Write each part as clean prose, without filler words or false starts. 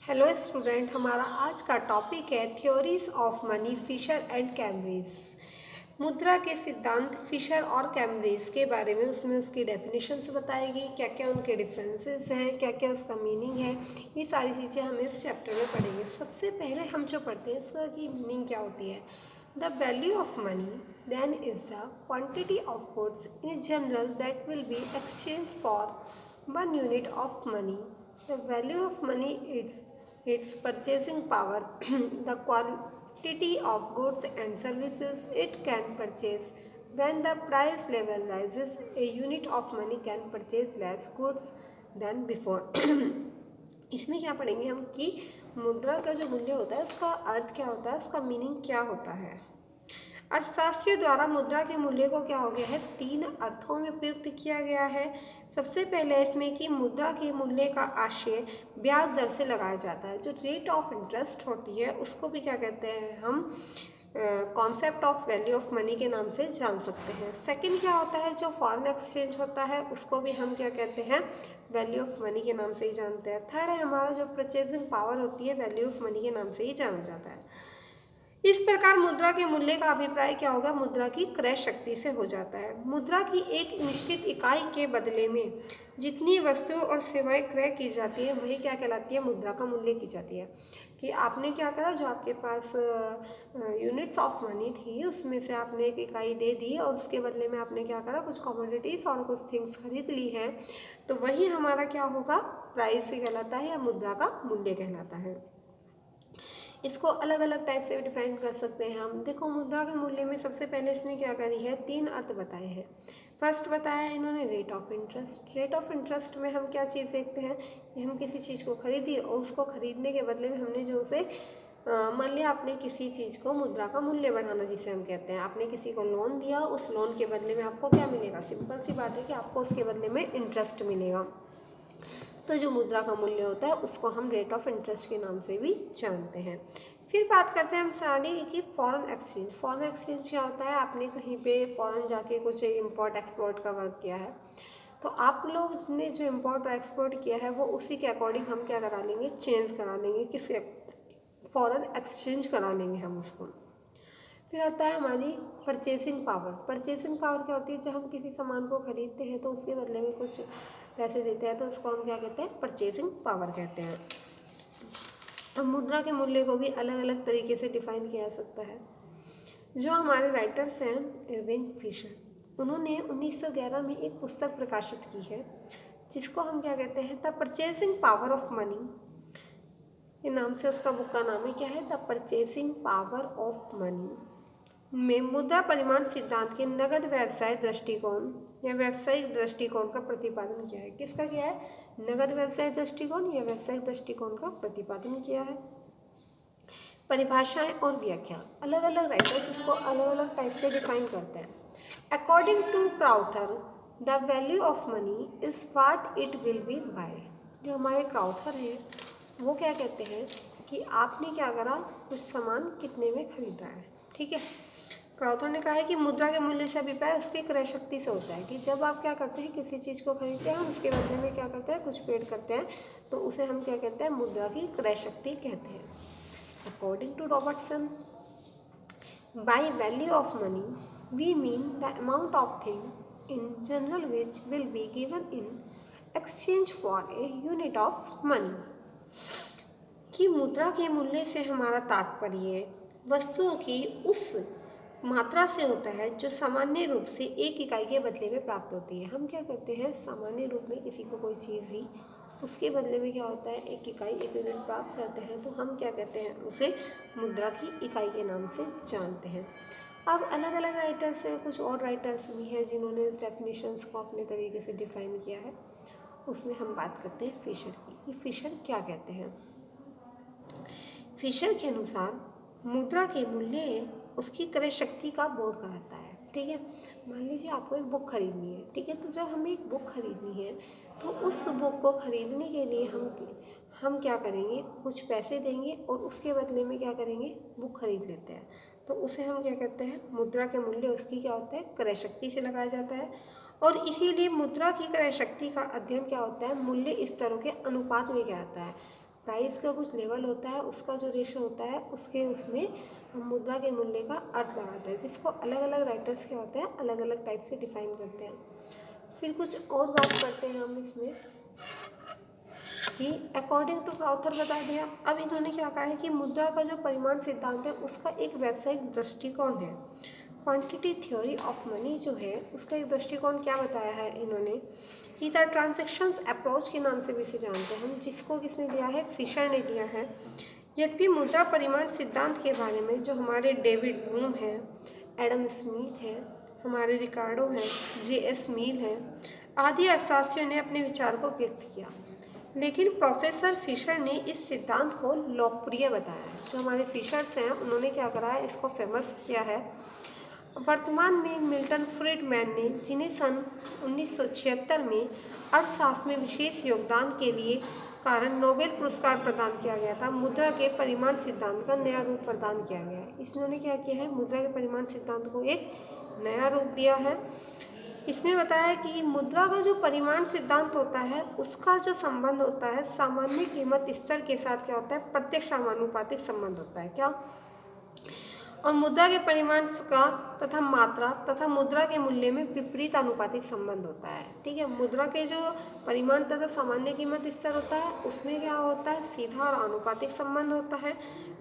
Hello student, हमारा आज का टॉपिक है theories of money, Fisher and Cambridge. मुद्रा के सिद्धांत फिशर और कैम्ब्रिज के बारे में उसमें उसकी डेफिनेशंस बताएगी, क्या क्या उनके डिफरेंसेस हैं, क्या क्या उसका मीनिंग है। ये सारी चीज़ें हम इस चैप्टर में पढ़ेंगे। सबसे पहले हम जो पढ़ते हैं इसका की मीनिंग क्या होती है। The value of money then is the quantity of goods in general that will be exchange for 1 unit of money. The value of money is its purchasing power, the quantity of goods and services it can purchase. When the price level rises, a unit of money can purchase less goods than before. इसमें क्या पढ़ेंगे हम कि मुद्रा का जो मूल्य होता है उसका अर्थ क्या होता है, उसका मीनिंग क्या होता है। अर्थशास्त्रियों द्वारा मुद्रा के मूल्य को क्या हो गया है, 3 अर्थों में प्रयुक्त किया गया है। सबसे पहले इसमें कि मुद्रा के मूल्य का आशय ब्याज दर से लगाया जाता है। जो रेट ऑफ इंटरेस्ट होती है उसको भी क्या कहते हैं हम, concept of value of money के नाम से जान सकते हैं। सेकंड क्या होता है, जो फॉरेन एक्सचेंज होता है उसको भी हम क्या कहते हैं, वैल्यू ऑफ मनी के नाम से ही जानते हैं। थर्ड है हमारा जो परचेजिंग पावर होती है, वैल्यू ऑफ मनी के नाम से ही जाना जाता है। इस प्रकार मुद्रा के मूल्य का अभिप्राय क्या होगा, मुद्रा की क्रय शक्ति से हो जाता है। मुद्रा की एक निश्चित इकाई के बदले में जितनी वस्तुएं और सेवाएं क्रय की जाती है वही क्या कहलाती है, मुद्रा का मूल्य की जाती है। कि आपने क्या करा, जो आपके पास यूनिट्स ऑफ मनी थी उसमें से आपने एक इकाई दे दी और उसके बदले में आपने क्या करा, कुछ कमोडिटीज़ और कुछ थिंग्स खरीद ली है, तो वही हमारा क्या होगा, प्राइस कहलाता है या मुद्रा का मूल्य कहलाता है। इसको अलग अलग टाइप से डिफाइन कर सकते हैं हम। देखो, मुद्रा के मूल्य में सबसे पहले इसने क्या करी है, 3 अर्थ बताए हैं। फर्स्ट बताया है इन्होंने rate of interest. Rate of interest में हम क्या चीज़ देखते हैं कि हम किसी चीज़ को खरीदी और उसको खरीदने के बदले में हमने जो उसे मान लिया आपने किसी चीज़ को मुद्रा का मूल्य बढ़ाना जिसे हम कहते हैं, आपने किसी को लोन दिया, उस लोन के बदले में आपको क्या मिलेगा, सिंपल सी बात है कि आपको उसके बदले में इंटरेस्ट मिलेगा। तो जो मुद्रा का मूल्य होता है उसको हम रेट ऑफ इंटरेस्ट के नाम से भी जानते हैं। फिर बात करते हैं हम सारी कि फॉरेन एक्सचेंज। फॉरेन एक्सचेंज क्या होता है, आपने कहीं पे फॉरेन जाके कुछ इम्पोर्ट एक्सपोर्ट का वर्क किया है, तो आप लोग ने जो इम्पोर्ट और एक्सपोर्ट किया है वो उसी के अकॉर्डिंग हम क्या करा लेंगे, चेंज करा लेंगे, किस फॉरेन एक्सचेंज करा लेंगे हम उसको। फिर आता है हमारी परचेसिंग पावर। परचेसिंग पावर क्या होती है, जब हम किसी सामान को खरीदते हैं तो उसके बदले में कुछ पैसे देते हैं तो उसको हम क्या कहते हैं, परचेसिंग पावर कहते हैं। अब मुद्रा के मूल्य को भी अलग अलग तरीके से डिफाइन किया जा सकता है। जो हमारे राइटर्स हैं, इरविंग फिशर, उन्होंने 1911 में एक पुस्तक प्रकाशित की है जिसको हम क्या कहते हैं, the purchasing power of money, ये नाम से उसका बुक का नाम है। क्या है, the purchasing power of money में मुद्रा परिमाण सिद्धांत के नगद व्यवसाय दृष्टिकोण या व्यावसायिक दृष्टिकोण का प्रतिपादन किया है। किसका किया है, नगद व्यवसाय दृष्टिकोण या व्यावसायिक दृष्टिकोण का प्रतिपादन किया है। परिभाषाएं और व्याख्या, अलग अलग राइटर्स इसको अलग अलग टाइप से डिफाइन करते हैं। According to Crowther, the value of money is what it will buy बाय। जो हमारे क्राउथर हैं वो क्या कहते हैं कि आपने क्या करा, कुछ सामान कितने में खरीदा है, ठीक है। क्राउथर ने कहा है कि मुद्रा के मूल्य से अभिप्राय उसकी क्रय शक्ति से होता है, कि जब आप क्या करते हैं, किसी चीज़ को खरीदते हैं उसके बदले में क्या करते हैं, कुछ पेड करते हैं, तो उसे हम क्या कहते हैं, मुद्रा की क्रय शक्ति कहते हैं। According to Robertson, by value of money we mean the amount of thing in general which will be given in exchange for a unit of money. कि मुद्रा के मूल्य से हमारा तात्पर्य वस्तुओं की उस मात्रा से होता है जो सामान्य रूप से एक इकाई के बदले में प्राप्त होती है। हम क्या करते हैं, सामान्य रूप में किसी को कोई चीज़ दी, उसके बदले में क्या होता है, एक इकाई, एक यूनिट प्राप्त करते हैं, तो हम क्या कहते हैं, उसे मुद्रा की इकाई के नाम से जानते हैं। अब अलग अलग राइटर्स हैं, कुछ और राइटर्स भी हैं जिन्होंने इस डेफिनेशंस को अपने तरीके से डिफाइन किया है। उसमें हम बात करते हैं फिशर की। ये फिशर क्या कहते हैं, फिशर के अनुसार मुद्रा के मूल्य उसकी क्रय शक्ति का बोध कराता है, ठीक है। मान लीजिए आपको एक बुक खरीदनी है, ठीक है, तो जब हमें एक बुक खरीदनी है तो उस बुक को खरीदने के लिए हम क्या करेंगे, कुछ पैसे देंगे और उसके बदले में क्या करेंगे, बुक खरीद लेते हैं, तो उसे हम क्या कहते हैं, मुद्रा के मूल्य उसकी क्या होता है, क्रय शक्ति से लगाया जाता है। और इसीलिए मुद्रा की क्रय शक्ति का अध्ययन क्या होता है, मूल्य स्तरों के अनुपात में क्या आता है, प्राइस का कुछ लेवल होता है, उसका जो रेशो होता है उसके उसमें हम मुद्रा के मूल्य का अर्थ लगाते हैं, जिसको अलग अलग राइटर्स क्या होते हैं अलग अलग टाइप से डिफाइन करते हैं। फिर कुछ और बात करते हैं हम इसमें कि अकॉर्डिंग टू ऑथर बता दिया। अब इन्होंने क्या कहा है कि मुद्रा का जो परिमाण सिद्धांत है उसका एक व्यावसायिक दृष्टिकोण है। क्वांटिटी थ्योरी ऑफ मनी जो है उसका एक दृष्टिकोण क्या बताया है इन्होंने कि द ट्रांजैक्शंस अप्रोच के नाम से भी इसे जानते हैं हम, जिसको किसने दिया है, फिशर ने दिया है। यद्यपि मुद्रा परिमाण सिद्धांत के बारे में जो हमारे डेविड ब्लूम है, एडम स्मिथ है, हमारे रिकार्डो हैं, जे.एस. मील है आदि अर्थशास्त्रियों ने अपने विचार को व्यक्त किया, लेकिन प्रोफेसर फिशर ने इस सिद्धांत को लोकप्रिय बताया है। जो हमारे फिशर्स हैं उन्होंने क्या करा है, इसको फेमस किया है। वर्तमान में मिल्टन फ्रीडमैन ने, जिन्हें सन 1976 में अर्थशास्त्र में विशेष योगदान के लिए कारण नोबेल पुरस्कार प्रदान किया गया था, मुद्रा के परिमाण सिद्धांत का नया रूप प्रदान किया गया है। इसने क्या किया है, मुद्रा के परिमाण सिद्धांत को एक नया रूप दिया है। इसमें बताया है कि मुद्रा का जो परिमाण सिद्धांत होता है उसका जो संबंध होता है सामान्य कीमत स्तर के साथ क्या होता है, प्रत्यक्ष समानुपातिक संबंध होता है। क्या, और मुद्रा के परिमाण का तथा मात्रा तथा मुद्रा के मूल्य में विपरीत अनुपातिक संबंध होता है। ठीक है, मुद्रा के जो परिमाण तथा सामान्य कीमत स्तर होता है उसमें क्या होता है, सीधा और अनुपातिक संबंध होता है।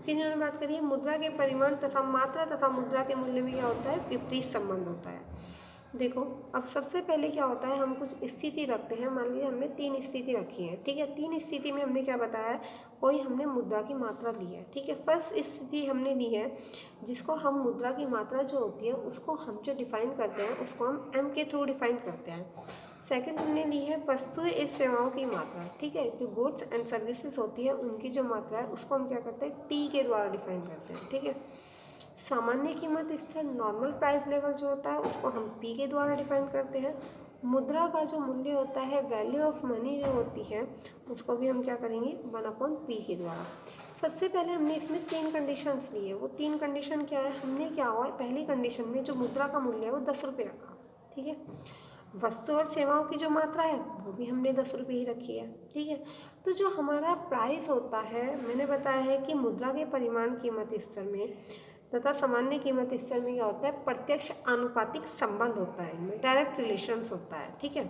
फिर इन्होंने बात करी है मुद्रा के परिमाण तथा मात्रा तथा मुद्रा के मूल्य में क्या होता है, विपरीत संबंध होता है। देखो, अब सबसे पहले क्या होता है, हम कुछ स्थिति रखते हैं। मान लीजिए हमने 3 स्थिति रखी है। ठीक है, 3 स्थिति में हमने क्या बताया है, कोई हमने मुद्रा की मात्रा ली है। ठीक है, फर्स्ट स्थिति हमने ली है जिसको हम मुद्रा की मात्रा जो होती है उसको हम जो डिफाइन करते हैं उसको हम एम के थ्रू डिफाइन करते हैं। सेकंड हमने ली है वस्तुएं एवं सेवाओं की मात्रा। ठीक है, जो गुड्स एंड सर्विसेज होती है उनकी जो मात्रा है उसको हम क्या करते हैं, टी के द्वारा डिफाइन करते हैं। ठीक है, सामान्य कीमत स्तर नॉर्मल प्राइस लेवल जो होता है उसको हम पी के द्वारा डिफाइन करते हैं। मुद्रा का जो मूल्य होता है, वैल्यू ऑफ मनी जो होती है उसको भी हम क्या करेंगे, 1/p के द्वारा। सबसे पहले हमने इसमें 3 कंडीशंस ली है। वो 3 कंडीशन क्या है, हमने क्या हुआ, पहली कंडीशन में जो मुद्रा का मूल्य है वो 10 रुपये रखा। ठीक है, वस्तु और सेवाओं की जो मात्रा है वो भी हमने 10 रुपये ही रखी है। ठीक है, तो जो हमारा प्राइस होता है, मैंने बताया है कि मुद्रा के परिमाण कीमत स्तर में तथा सामान्य कीमत स्तर में क्या होता है, प्रत्यक्ष आनुपातिक संबंध होता है, इनमें डायरेक्ट रिलेशंस होता है। ठीक है,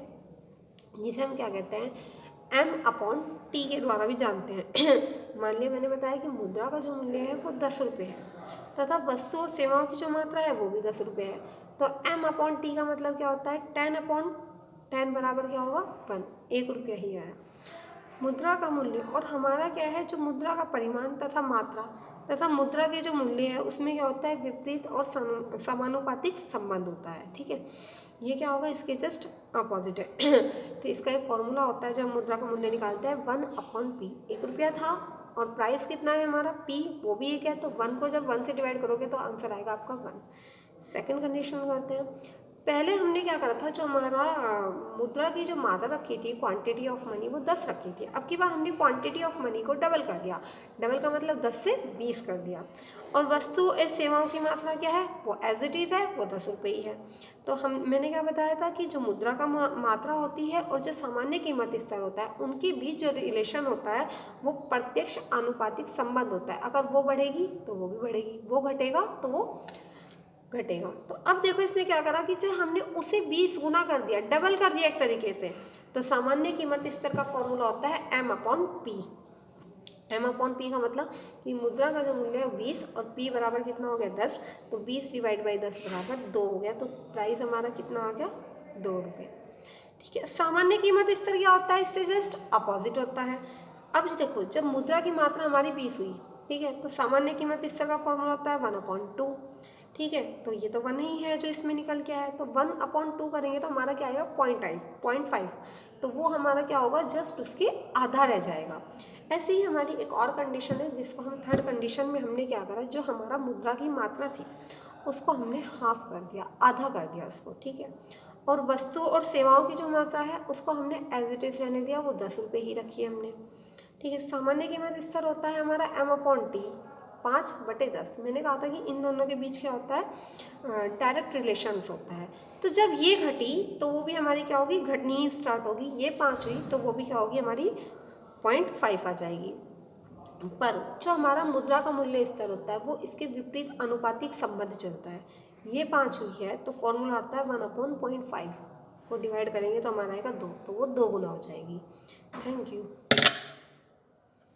जिसे हम क्या कहते हैं, M/T के द्वारा भी जानते हैं। मान लिया मैंने बताया कि मुद्रा का जो मूल्य है वो 10 रुपये है तथा वस्तु और सेवाओं की जो मात्रा है वो भी 10 रुपये है, तो M/T का मतलब क्या होता है, 10/10 बराबर क्या होगा, 1, 1 रुपया ही आया। मुद्रा का मूल्य और हमारा क्या है, जो मुद्रा का परिमाण तथा मात्रा तथा मुद्रा के जो मूल्य है उसमें क्या होता है, विपरीत और समानुपातिक संबंध होता है। ठीक है, ये क्या होगा, इसके जस्ट अपोजिट है। तो इसका एक फॉर्मूला होता है, जब मुद्रा का मूल्य निकालते हैं 1/p, 1 रुपया था और प्राइस कितना है हमारा, p, वो भी 1 है, तो 1 को जब 1 से डिवाइड करोगे तो आंसर आएगा आपका 1। सेकेंड कंडीशन करते हैं। पहले हमने क्या करा था, जो हमारा मुद्रा की जो मात्रा रखी थी, क्वांटिटी ऑफ मनी, वो 10 रखी थी। अब की बार हमने क्वांटिटी ऑफ मनी को डबल कर दिया। डबल का मतलब 10 से 20 कर दिया। और वस्तु और सेवाओं की मात्रा क्या है, वो एज इट इज़ है, वो 10 रुपये ही है। तो मैंने क्या बताया था कि जो मुद्रा का मात्रा होती है और जो सामान्य कीमत स्तर होता है उनके बीच जो रिलेशन होता है वो प्रत्यक्ष आनुपातिक संबंध होता है। अगर वो बढ़ेगी तो वो भी बढ़ेगी, वो घटेगा तो वो घटेगा। तो अब देखो इसने क्या करा कि जो हमने उसे 20 गुना कर दिया, डबल कर दिया एक तरीके से। तो सामान्य कीमत स्तर का फॉर्मूला होता है M/P। M/P का मतलब कि मुद्रा का जो मूल्य है 20 और P बराबर कितना हो गया, 10, तो 20 डिवाइड बाई 10 बराबर 2 हो गया। तो प्राइस हमारा कितना आ गया, 2 रुपये। ठीक है, सामान्य कीमत स्तर क्या होता है, इससे जस्ट अपोजिट होता है। अब देखो, जब मुद्रा की मात्रा हमारी 20 हुई, ठीक है, तो सामान्य कीमत स्तर का फॉर्मूला होता है 1/2। ठीक है, तो ये तो 1 ही है जो इसमें निकल के आया, तो 1/2 करेंगे तो हमारा क्या आएगा, 0.5। तो वो हमारा क्या होगा, जस्ट उसके आधा रह जाएगा। ऐसे ही हमारी एक और कंडीशन है जिसको हम थर्ड कंडीशन में हमने क्या करा, जो हमारा मुद्रा की मात्रा थी उसको हमने हाफ कर दिया, आधा कर दिया उसको। ठीक है, और वस्तु और सेवाओं की जो मात्रा है उसको हमने एज इट इज रहने दिया, वो 10 रुपये ही रखी है हमने। ठीक है, सामान्य कीमत स्तर होता है हमारा M/T, 5/10। मैंने कहा था कि इन दोनों के बीच क्या होता है, डायरेक्ट रिलेशंस होता है। तो जब ये घटी तो वो भी हमारी क्या होगी, घटनी ही स्टार्ट होगी। ये 5 हुई तो वो भी क्या होगी, हमारी 0.5 आ जाएगी। पर जो हमारा मुद्रा का मूल्य स्तर होता है वो इसके विपरीत अनुपातिक संबंध चलता है। ये 5 हुई है तो फॉर्मूला आता है 1/0.5 को डिवाइड करेंगे तो हमारा आएगा 2, तो वो 2 गुना हो जाएगी। Thank you.